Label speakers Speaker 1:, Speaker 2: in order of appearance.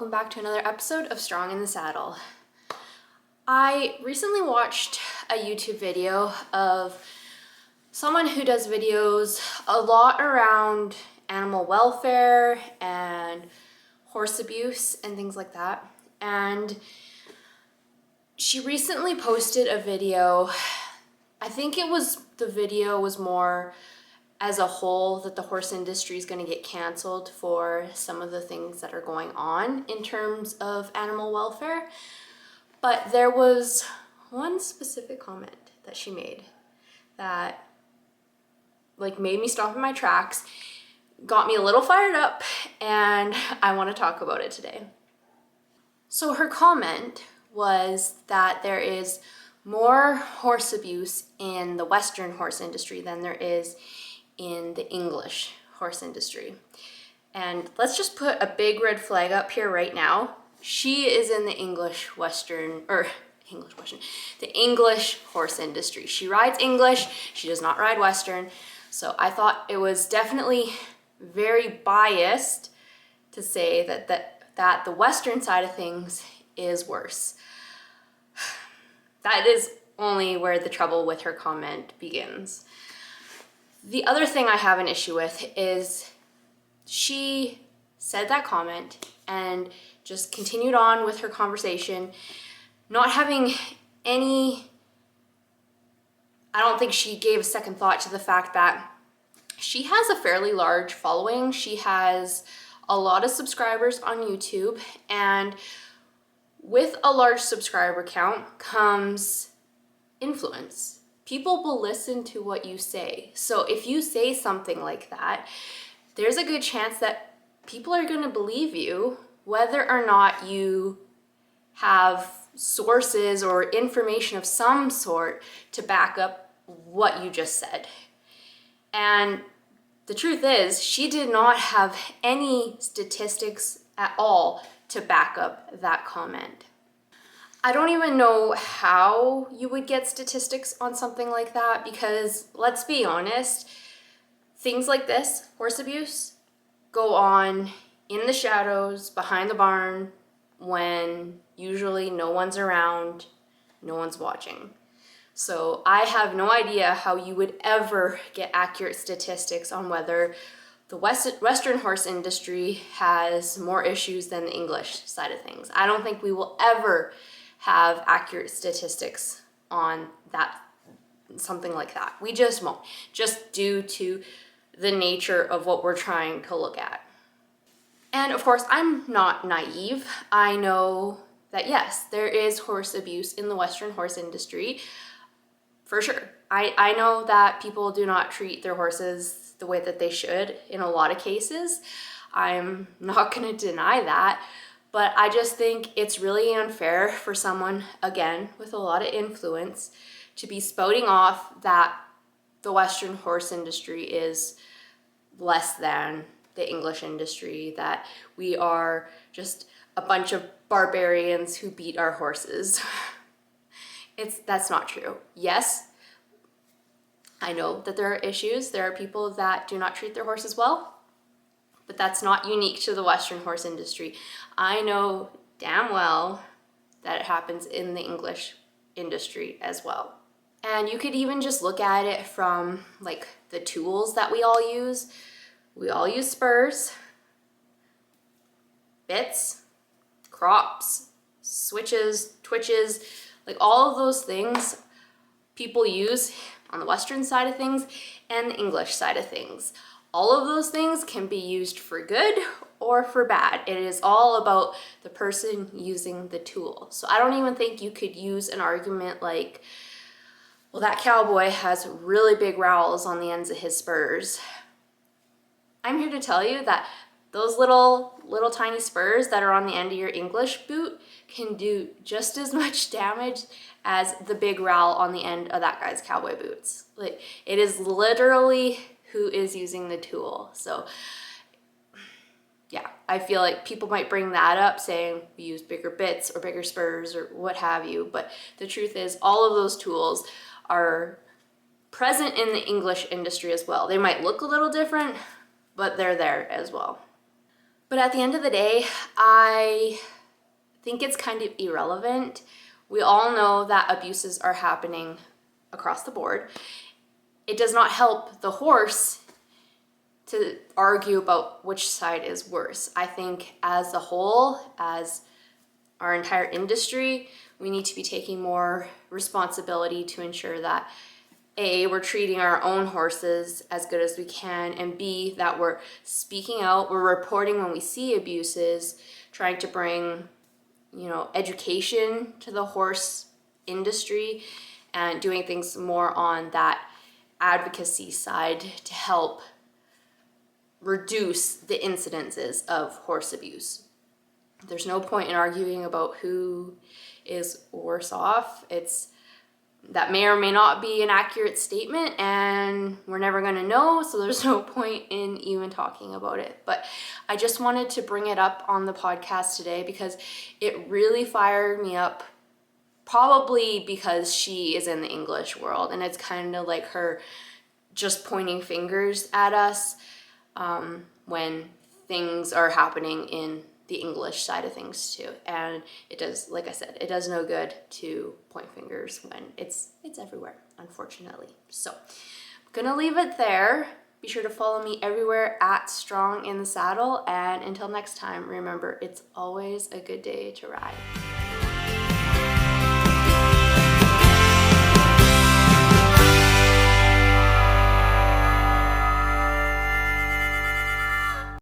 Speaker 1: welcome back to another episode of Strong in the Saddle. I recently watched a YouTube video of someone who does videos a lot around animal welfare and horse abuse and things like that. And she recently posted a video. I think the video was more as a whole that the horse industry is going to get canceled for some of the things that are going on in terms of animal welfare. But there was one specific comment that she made that made me stop in my tracks, got me a little fired up, and I want to talk about it today. So her comment was that there is more horse abuse in the Western horse industry than there is in the English horse industry. And let's just put a big red flag up here right now. She is in the English horse industry. She rides English, she does not ride Western. So I thought it was definitely very biased to say that the Western side of things is worse. That is only where the trouble with her comment begins. The other thing I have an issue with is she said that comment and just continued on with her conversation, not having I don't think she gave a second thought to the fact that she has a fairly large following. She has a lot of subscribers on YouTube, and with a large subscriber count comes influence. People will listen to what you say. So if you say something like that, there's a good chance that people are going to believe you, whether or not you have sources or information of some sort to back up what you just said. And the truth is, she did not have any statistics at all to back up that comment. I don't even know how you would get statistics on something like that, because let's be honest, things like this, horse abuse, go on in the shadows, behind the barn, when usually no one's around, no one's watching. So I have no idea how you would ever get accurate statistics on whether the Western horse industry has more issues than the English side of things. I don't think we will ever have accurate statistics on that, something like that. We just won't, just due to the nature of what we're trying to look at. And of course, I'm not naive. I know that yes, there is horse abuse in the Western horse industry, for sure. I know that people do not treat their horses the way that they should in a lot of cases. I'm not going to deny that. But I just think it's really unfair for someone, again, with a lot of influence to be spouting off that the Western horse industry is less than the English industry, that we are just a bunch of barbarians who beat our horses. That's not true. Yes, I know that there are issues. There are people that do not treat their horses well. But that's not unique to the Western horse industry. I know damn well that it happens in the English industry as well. And you could even just look at it from the tools that we all use. We all use spurs, bits, crops, switches, twitches, all of those things people use on the Western side of things and the English side of things. All of those things can be used for good or for bad. It is all about the person using the tool. So I don't even think you could use an argument like, well, that cowboy has really big rowels on the ends of his spurs. I'm here to tell you that those little tiny spurs that are on the end of your English boot can do just as much damage as the big rowel on the end of that guy's cowboy boots. It is literally who is using the tool. So yeah, I feel like people might bring that up saying we use bigger bits or bigger spurs or what have you, but the truth is all of those tools are present in the English industry as well. They might look a little different, but they're there as well. But at the end of the day, I think it's kind of irrelevant. We all know that abuses are happening across the board. It does not help the horse to argue about which side is worse. I think as a whole, as our entire industry, we need to be taking more responsibility to ensure that A, we're treating our own horses as good as we can, and B, that we're speaking out, we're reporting when we see abuses, trying to bring, education to the horse industry and doing things more on that advocacy side to help reduce the incidences of horse abuse. There's no point in arguing about who is worse off. That may or may not be an accurate statement, and we're never going to know, so there's no point in even talking about it. But I just wanted to bring it up on the podcast today because it really fired me up, probably because she is in the English world, and it's kind of like her just pointing fingers at us when things are happening in the English side of things too. And it does, like I said, it does no good to point fingers when it's everywhere, unfortunately. So I'm gonna leave it there. Be sure to follow me everywhere at Strong in the Saddle. And until next time, remember, it's always a good day to ride.